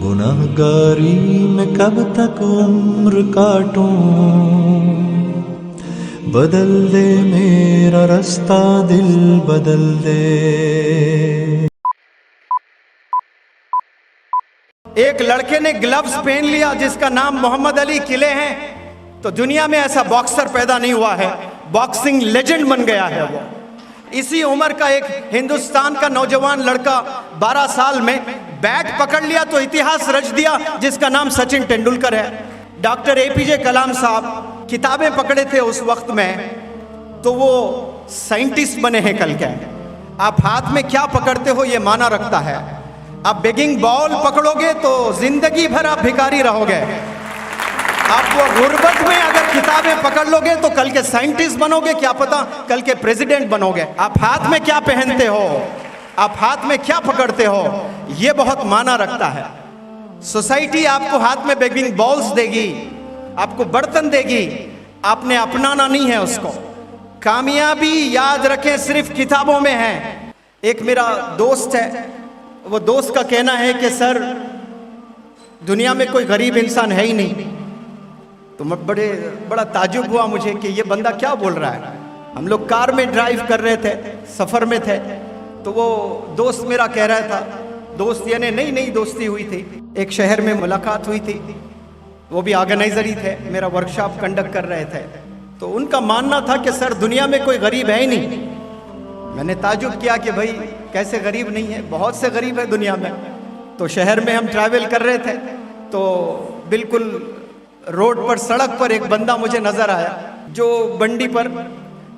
गुनाहगारी में कब तक उम्र काटूं, बदल दे मेरा रास्ता, दिल बदल दे। एक लड़के ने ग्लव्स पहन लिया जिसका नाम मोहम्मद अली किले हैं, तो दुनिया में ऐसा बॉक्सर पैदा नहीं हुआ है, बॉक्सिंग लेजेंड बन गया है वो। इसी उम्र का एक हिंदुस्तान का नौजवान लड़का 12 साल में बैट पकड़ लिया तो इतिहास रच दिया, जिसका नाम सचिन तेंदुलकर है। डॉक्टर एपीजे कलाम साहब किताबें पकड़े थे उस वक्त में, तो वो साइंटिस्ट बने हैं कल के। आप हाथ में क्या पकड़ते हो ये माना रखता है। आप बेगिंग बॉल पकड़ोगे तो जिंदगी भर आप भिखारी रहोगे। आप वो गुर्बत में अगर किताबें पकड़ लोगे तो कल के साइंटिस्ट बनोगे, क्या पता कल के प्रेसिडेंट बनोगे। आप हाथ में क्या पहनते हो, आप हाथ में क्या पकड़ते हो, ये बहुत माना रखता है। सोसाइटी आपको हाथ में बेगिंग बॉल्स देगी, आपको बर्तन देगी, आपने अपनाना नहीं है उसको। कामयाबी याद रखें सिर्फ किताबों में है। एक मेरा दोस्त है, वो दोस्त का कहना है कि सर दुनिया में कोई गरीब इंसान है ही नहीं। तो मैं बड़ा ताजुब हुआ मुझे कि ये बंदा क्या बोल रहा है। हम लोग कार में ड्राइव कर रहे थे, सफ़र में थे, तो वो दोस्त मेरा कह रहा था, दोस्त यानी नई दोस्ती हुई थी, एक शहर में मुलाकात हुई थी, वो भी ऑर्गेनाइजर ही थे, मेरा वर्कशॉप कंडक्ट कर रहे थे। तो उनका मानना था कि सर दुनिया में कोई गरीब है ही नहीं। मैंने ताजुब किया कि भाई कैसे गरीब नहीं है, बहुत से गरीब है दुनिया में। तो शहर में हम ट्रैवल कर रहे थे, तो बिल्कुल रोड पर, सड़क पर एक बंदा मुझे नज़र आया जो बंडी पर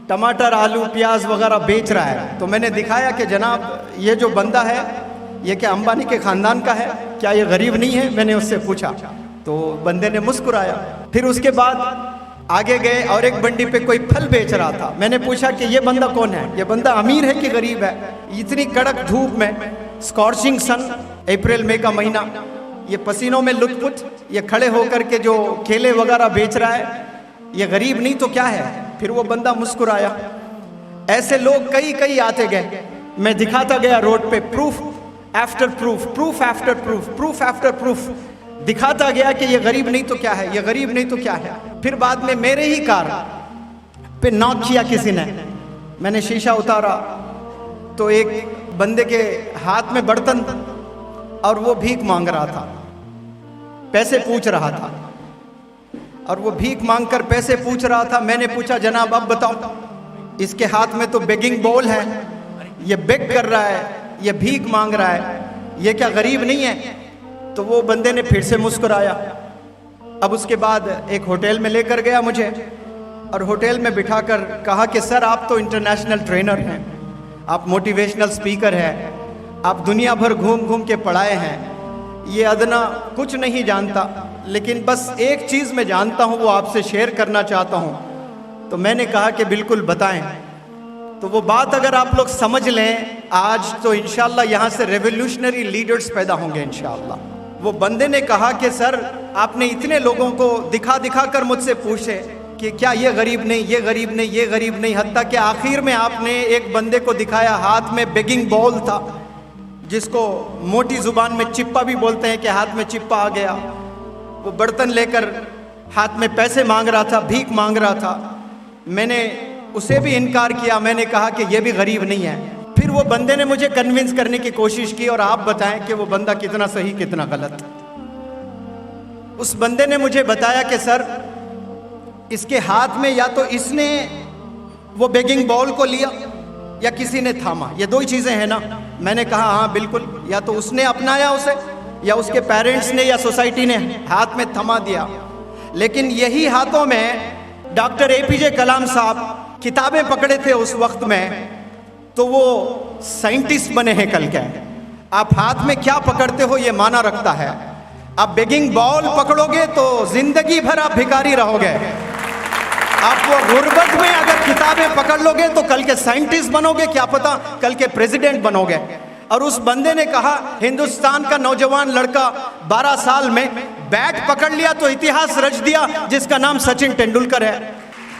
टमाटर, आलू, प्याज वगैरह बेच रहा है। तो मैंने दिखाया कि जनाब ये जो बंदा है ये क्या अंबानी के ख़ानदान का है, क्या ये गरीब नहीं है? मैंने उससे पूछा, तो बंदे ने मुस्कुराया। फिर उसके बाद आगे गए और एक बंडी पे कोई फल बेच रहा था। मैंने पूछा कि ये बंदा कौन है, ये बंदा अमीर है कि गरीब है? इतनी कड़क धूप में, स्कॉर्चिंग सन, अप्रैल मई का महीना, ये पसीनों में लुटपुट, ये खड़े होकर के जो केले वगैरह बेच रहा है, ये गरीब नहीं तो क्या है? फिर वो बंदा मुस्कुराया। ऐसे लोग कई आते गए, मैं दिखाता गया रोड पे, proof after proof, proof after proof, proof after proof दिखाता गया कि ये गरीब नहीं तो क्या है, ये गरीब नहीं तो क्या है। फिर बाद में मेरे ही कार पे नॉक किया किसी ने, मैंने शीशा उतारा तो एक बंदे के हाथ में बर्तन और वो भीख मांग रहा था, पैसे पूछ रहा था, और वो भीख मांगकर पैसे पूछ रहा था। मैंने पूछा जनाब अब बताओ, इसके हाथ में तो बेगिंग बॉल है, ये बेग कर रहा है, ये भीख मांग रहा है, ये क्या गरीब नहीं है? तो वो बंदे ने फिर से मुस्कुराया। अब उसके बाद एक होटल में लेकर गया मुझे, और होटल में बिठाकर कहा कि सर आप तो इंटरनेशनल ट्रेनर हैं, आप मोटिवेशनल स्पीकर हैं, आप दुनिया भर घूम के पढ़ाए हैं, ये अदना कुछ नहीं जानता, लेकिन बस एक चीज़ मैं जानता हूँ, वो आपसे शेयर करना चाहता हूँ। तो मैंने कहा कि बिल्कुल बताएं। तो वो बात अगर आप लोग समझ लें आज, तो इंशाल्लाह यहाँ से रेवोल्यूशनरी लीडर्स पैदा होंगे इंशाल्लाह। वो बंदे ने कहा कि सर आपने इतने लोगों को दिखा कर मुझसे पूछे कि क्या ये गरीब नहीं, ये गरीब नहीं, ये गरीब नहीं, हत्ता कि आखिर में आपने एक बंदे को दिखाया, हाथ में बेगिंग बॉल था, जिसको मोटी जुबान में चिप्पा भी बोलते हैं कि हाथ में चिप्पा आ गया। वो बर्तन लेकर हाथ में पैसे मांग रहा था, भीख मांग रहा था। मैंने उसे भी इनकार किया, मैंने कहा कि ये भी गरीब नहीं है। फिर वो बंदे ने मुझे कन्विंस करने की कोशिश की, और आप बताएं कि वो बंदा कितना सही कितना गलत। उस बंदे ने मुझे बताया कि सर इसके हाथ में या तो इसने वो बेगिंग बॉल को लिया या किसी ने थामा, ये दो ही चीज़ें हैं ना। मैंने कहा हाँ बिल्कुल, या तो उसने अपनाया उसे, या उसके पेरेंट्स ने या सोसाइटी ने हाथ में थमा दिया। लेकिन यही हाथों में डॉक्टर एपीजे कलाम साहब किताबें पकड़े थे उस वक्त में, तो वो साइंटिस्ट बने हैं कल के। आप हाथ में क्या पकड़ते हो ये माना रखता है। आप बेगिंग बॉल पकड़ोगे तो जिंदगी भर आप भिखारी रहोगे। आप वो गुर्बत में अगर किताबें पकड़ लोगे तो कल के साइंटिस्ट बनोगे, क्या पता कल के प्रेसिडेंट बनोगे। और उस बंदे ने कहा, हिंदुस्तान का नौजवान लड़का 12 साल में बैट पकड़ लिया तो इतिहास रच दिया, जिसका नाम सचिन तेंदुलकर है।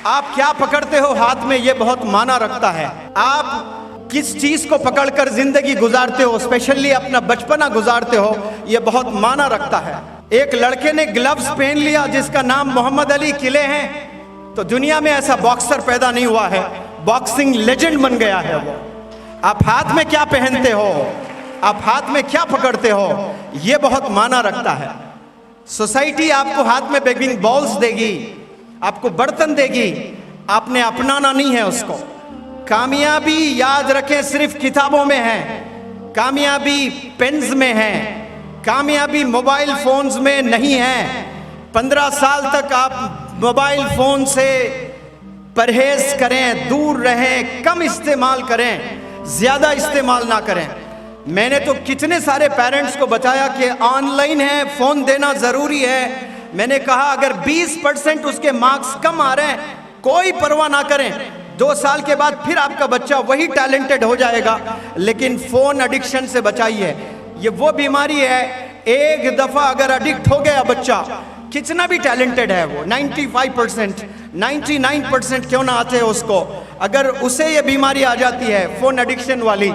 आप क्या पकड़ते हो हाथ में, ये बहुत माना रखता है। आप किस चीज को पकड़कर जिंदगी गुजारते हो, स्पेशली अपना बचपना गुजारते हो, यह बहुत माना रखता है। एक लड़के ने ग्लव्स पहन लिया जिसका नाम मोहम्मद अली किले हैं, तो दुनिया में ऐसा बॉक्सर पैदा नहीं हुआ है, बॉक्सिंग लेजेंड बन गया है वो। आप हाथ में क्या पहनते हो, आप हाथ में क्या पकड़ते हो, यह बहुत माना रखता है। सोसाइटी आपको हाथ में बेगिंग बॉल्स देगी, आपको बर्तन देगी, आपने अपनाना नहीं है उसको। कामयाबी याद रखें सिर्फ किताबों में है, कामयाबी पेन्स में है, कामयाबी मोबाइल फोन्स में नहीं है। 15 साल तक आप मोबाइल फोन से परहेज करें, दूर रहें, कम इस्तेमाल करें, ज्यादा इस्तेमाल ना करें। मैंने तो कितने सारे पेरेंट्स को बताया कि ऑनलाइन है, फोन देना जरूरी है। मैंने कहा अगर 20% उसके मार्क्स कम आ रहे हैं, कोई परवाह ना करें, 2 साल के बाद फिर आपका बच्चा वही टैलेंटेड हो जाएगा, लेकिन फोन एडिक्शन से बचाइए। ये वो बीमारी है, एक दफा अगर एडिक्ट हो गया बच्चा, कितना भी टैलेंटेड है वो, 95%, 99% क्यों ना आते हैं उसको, अगर उसे ये बीमारी आ जाती है फोन एडिक्शन वाली,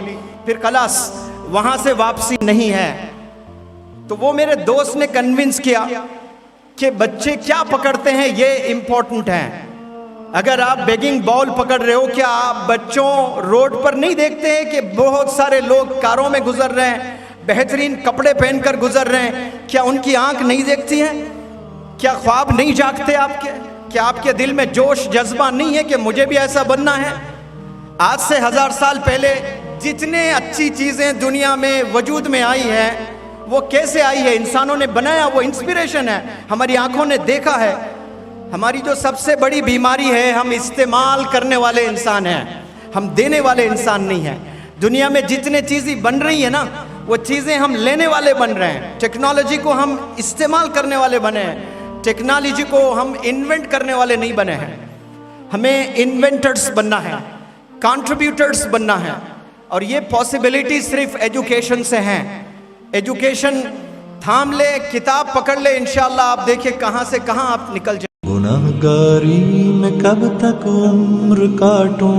फिर खलास वहां से वापसी नहीं है। तो वो मेरे दोस्त ने कन्विंस किया कि बच्चे क्या पकड़ते हैं ये इंपॉर्टेंट है। अगर आप बेगिंग बॉल पकड़ रहे हो, क्या आप बच्चों रोड पर नहीं देखते हैं कि बहुत सारे लोग कारों में गुजर रहे हैं, बेहतरीन कपड़े पहनकर गुजर रहे हैं, क्या उनकी आंख नहीं देखती है? क्या ख्वाब नहीं जागते आपके? क्या आपके दिल में जोश जज्बा नहीं है कि मुझे भी ऐसा बनना है? आज से 1000 साल पहले जितने अच्छी चीजें दुनिया में वजूद में आई है, वो कैसे आई है? इंसानों ने बनाया, वो इंस्पिरेशन है, हमारी आंखों ने देखा है। हमारी जो सबसे बड़ी बीमारी है, हम इस्तेमाल करने वाले इंसान हैं, हम देने वाले इंसान नहीं हैं। दुनिया में जितने चीजें बन रही है ना, वो चीजें हम लेने वाले बन रहे हैं। टेक्नोलॉजी को हम इस्तेमाल करने वाले बने हैं, टेक्नोलॉजी को हम इन्वेंट करने वाले नहीं बने हैं। हमें इन्वेंटर्स बनना है, कंट्रीब्यूटर्स बनना है, और ये पॉसिबिलिटी सिर्फ एजुकेशन से हैं। एजुकेशन थाम ले, किताब पकड़ ले, इंशाल्लाह आप देखिए कहां से कहां आप निकल जाए। गुनाहगारी में कब तक उम्र काटूं,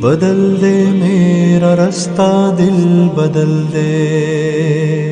बदल दे मेरा रास्ता, दिल बदल दे।